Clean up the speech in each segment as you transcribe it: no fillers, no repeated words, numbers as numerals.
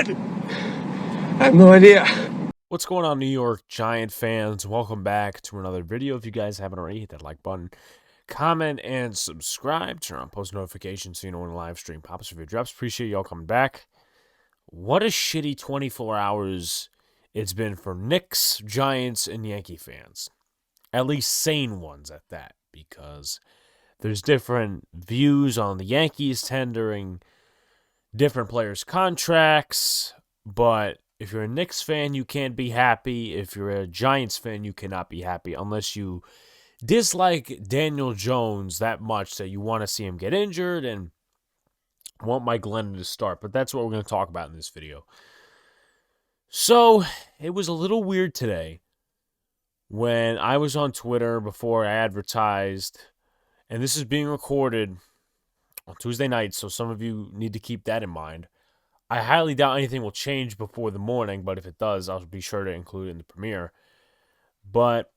God! I have no idea. What's going on, New York Giant fans? Welcome back to another video. If you guys haven't already, hit that like button, comment, and subscribe. Turn on post notifications so you know when the live stream pops if it drops. Appreciate y'all coming back. What a shitty 24 hours it's been for Knicks, Giants, and Yankee fans. At least sane ones at that, because there's different views on the Yankees tendering different players' contracts, but if you're a Knicks fan, you can't be happy. If you're a Giants fan, you cannot be happy unless you dislike Daniel Jones that much that you want to see him get injured and want Mike Glennon to start. But that's what we're going to talk about in this video. So, it was a little weird today when I was on Twitter before I advertised, and this is being recorded on Tuesday night, so some of you need to keep that in mind. I highly doubt anything will change before the morning, but if it does, I'll be sure to include it in the premiere. But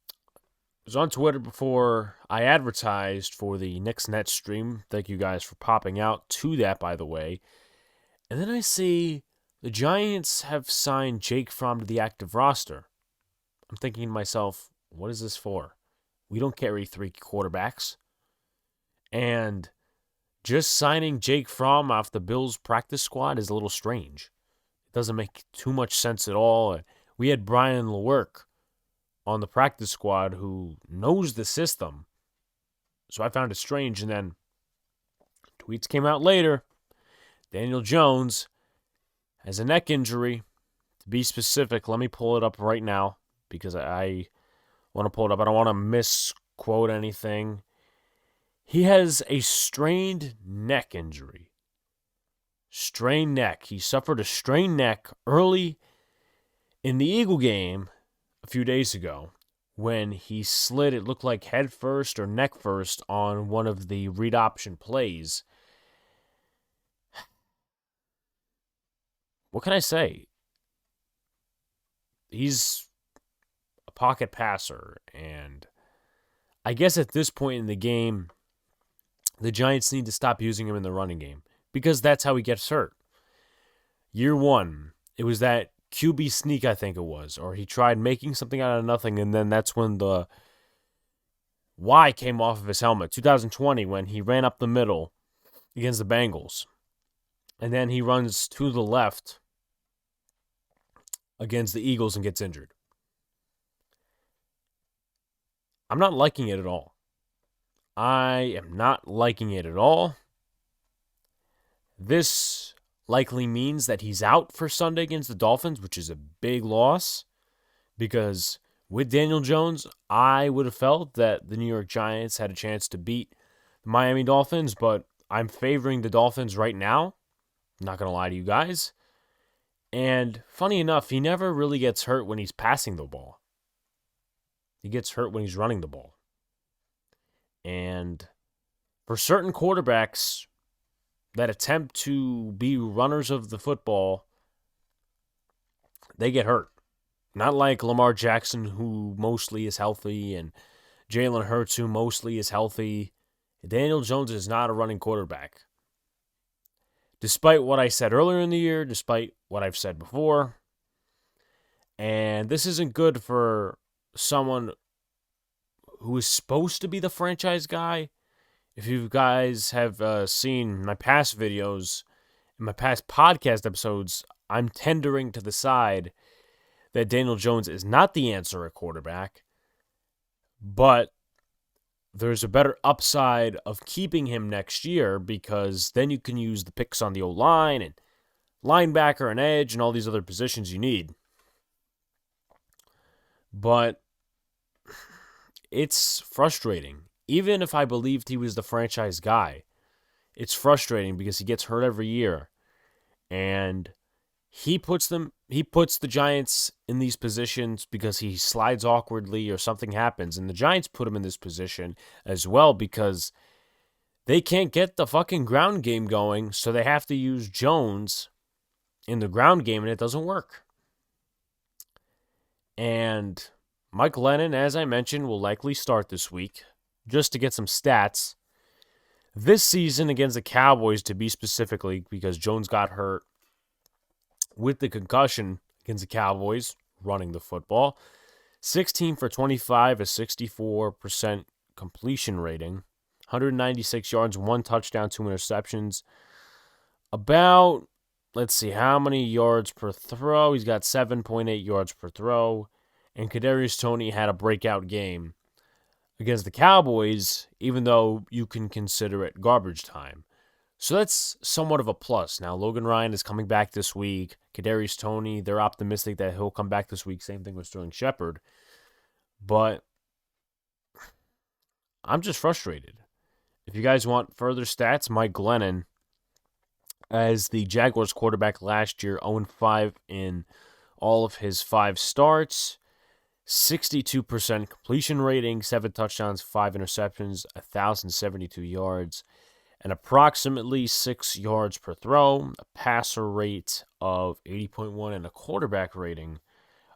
I was on Twitter before I advertised for the Knicks Net stream. Thank you guys for popping out to that, by the way. And then I see the Giants have signed Jake Fromm to the active roster. I'm thinking to myself, what is this for? We don't carry 3 quarterbacks. And just signing Jake Fromm off the Bills practice squad is a little strange. It doesn't make too much sense at all. We had Brian Lewerke on the practice squad who knows the system. So I found it strange. And then tweets came out later. Daniel Jones has a neck injury. To be specific, let me pull it up right now because I want to pull it up. I don't want to misquote anything. He has a strained neck injury. Strained neck. He suffered a strained neck early in the Eagle game a few days ago when he slid, it looked like head first or neck first on one of the read option plays. What can I say? He's a pocket passer, and I guess at this point in the game, the Giants need to stop using him in the running game because that's how he gets hurt. Year one, it was that QB sneak, I think it was, or he tried making something out of nothing, and then that's when the Y came off of his helmet. 2020, when he ran up the middle against the Bengals, and then he runs to the left against the Eagles and gets injured. I'm not liking it at all. I am not liking it at all. This likely means that he's out for Sunday against the Dolphins, which is a big loss because with Daniel Jones, I would have felt that the New York Giants had a chance to beat the Miami Dolphins, but I'm favoring the Dolphins right now. I'm not going to lie to you guys. And funny enough, he never really gets hurt when he's passing the ball. He gets hurt when he's running the ball. And for certain quarterbacks that attempt to be runners of the football, they get hurt. Not like Lamar Jackson, who mostly is healthy, and Jalen Hurts, who mostly is healthy. Daniel Jones is not a running quarterback. Despite what I said earlier in the year, despite what I've said before. And this isn't good for someone who is supposed to be the franchise guy. If you guys have seen my past videos, in my past podcast episodes, I'm tendering to the side that Daniel Jones is not the answer at quarterback, but there's a better upside of keeping him next year because then you can use the picks on the O-line and linebacker and edge and all these other positions you need. But it's frustrating. Even if I believed he was the franchise guy, it's frustrating because he gets hurt every year. And he puts the Giants in these positions because he slides awkwardly or something happens. And the Giants put him in this position as well because they can't get the fucking ground game going, so they have to use Jones in the ground game, and it doesn't work. And Mike Glennon, as I mentioned, will likely start this week. Just to get some stats, this season against the Cowboys, to be specifically, because Jones got hurt with the concussion against the Cowboys, running the football. 16 for 25, a 64% completion rating, 196 yards, 1 touchdown, 2 interceptions. About, let's see, how many yards per throw? He's got 7.8 yards per throw. And Kadarius Toney had a breakout game against the Cowboys, even though you can consider it garbage time. So that's somewhat of a plus. Now, Logan Ryan is coming back this week. Kadarius Toney, they're optimistic that he'll come back this week. Same thing with Sterling Shepard. But I'm just frustrated. If you guys want further stats, Mike Glennon, as the Jaguars quarterback last year, 0-5 in all of his 5 starts. 62% completion rating, 7 touchdowns, 5 interceptions, 1,072 yards, and approximately 6 yards per throw, a passer rate of 80.1, and a quarterback rating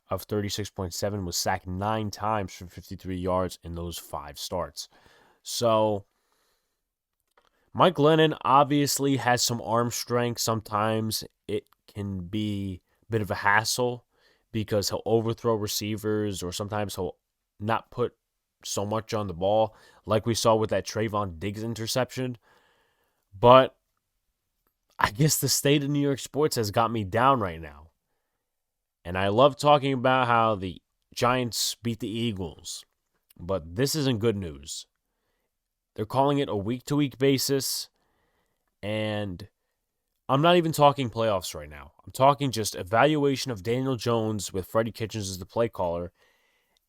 of 36.7, was sacked 9 times for 53 yards in those 5 starts. So, Mike Glennon obviously has some arm strength. Sometimes it can be a bit of a hassle because he'll overthrow receivers, or sometimes he'll not put so much on the ball, like we saw with that Trayvon Diggs interception. But I guess the state of New York sports has got me down right now. And I love talking about how the Giants beat the Eagles, but this isn't good news. They're calling it a week-to-week basis, and I'm not even talking playoffs right now. I'm talking just evaluation of Daniel Jones with Freddie Kitchens as the play caller.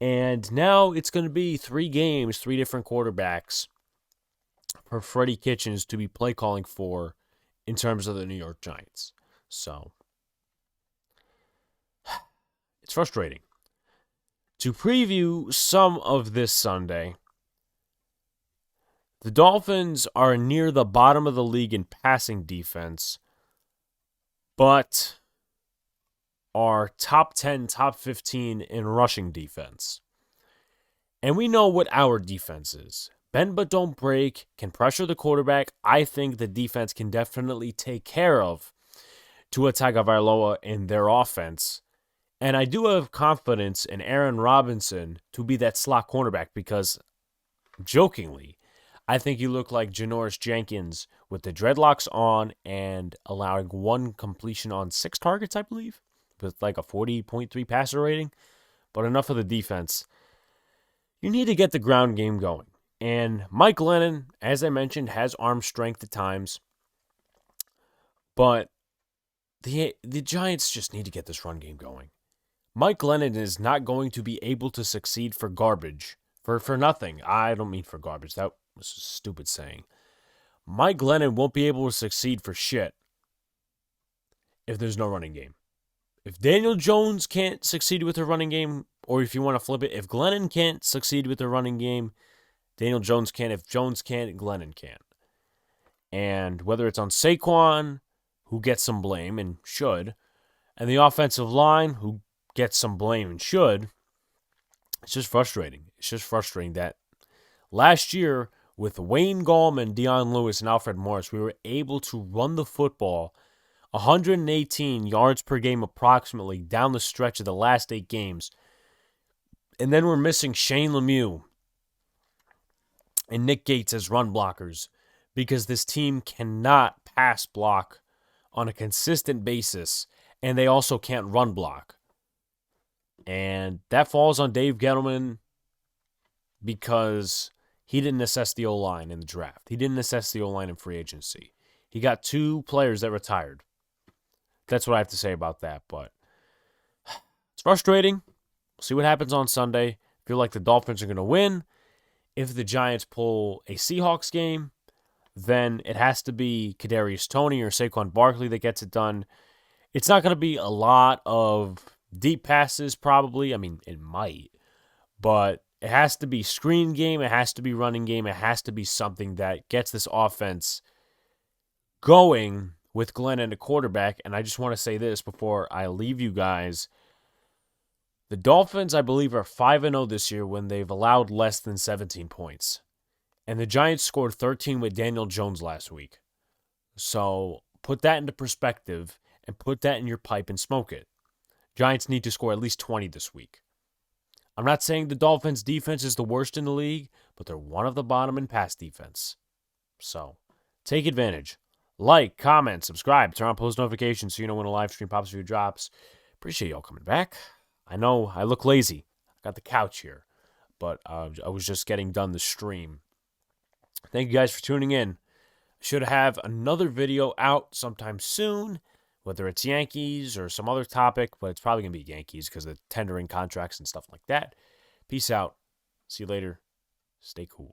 And now it's going to be 3 games, 3 different quarterbacks for Freddie Kitchens to be play calling for in terms of the New York Giants. So, it's frustrating. To preview some of this Sunday, the Dolphins are near the bottom of the league in passing defense, but are top 10, top 15 in rushing defense. And we know what our defense is. Bend but don't break, can pressure the quarterback. I think the defense can definitely take care of Tua Tagovailoa in their offense. And I do have confidence in Aaron Robinson to be that slot cornerback because, jokingly, I think you look like Janoris Jenkins with the dreadlocks on and allowing 1 completion on 6 targets, I believe, with like a 40.3 passer rating. But enough of the defense. You need to get the ground game going. And Mike Glennon, as I mentioned, has arm strength at times. But the Giants just need to get this run game going. Mike Glennon is not going to be able to succeed for garbage. For nothing. I don't mean for garbage. That was a stupid saying. Mike Glennon won't be able to succeed for shit if there's no running game. If Daniel Jones can't succeed with a running game, or if you want to flip it, if Glennon can't succeed with a running game, Daniel Jones can. If Jones can't, Glennon can't. And whether it's on Saquon, who gets some blame and should, and the offensive line, who gets some blame and should, it's just frustrating. It's just frustrating that last year, with Wayne Gallman, Deion Lewis, and Alfred Morris, we were able to run the football 118 yards per game approximately down the stretch of the last 8 games. And then we're missing Shane Lemieux and Nick Gates as run blockers because this team cannot pass block on a consistent basis, and they also can't run block. And that falls on Dave Gettleman because he didn't assess the O-line in the draft. He didn't assess the O-line in free agency. He got 2 players that retired. That's what I have to say about that, but it's frustrating. We'll see what happens on Sunday. I feel like the Dolphins are going to win. If the Giants pull a Seahawks game, then it has to be Kadarius Toney or Saquon Barkley that gets it done. It's not going to be a lot of deep passes, probably. I mean, it might. But it has to be screen game. It has to be running game. It has to be something that gets this offense going with Glenn and a quarterback. And I just want to say this before I leave you guys. The Dolphins, I believe, are 5-0 this year when they've allowed less than 17 points. And the Giants scored 13 with Daniel Jones last week. So put that into perspective and put that in your pipe and smoke it. Giants need to score at least 20 this week. I'm not saying the Dolphins' defense is the worst in the league, but they're one of the bottom in pass defense. So, take advantage. Like, comment, subscribe, turn on post notifications so you know when a live stream pops or drops. Appreciate y'all coming back. I know I look lazy. I got the couch here, but I was just getting done the stream. Thank you guys for tuning in. Should have another video out sometime soon, whether it's Yankees or some other topic, but it's probably going to be Yankees because of tendering contracts and stuff like that. Peace out. See you later. Stay cool.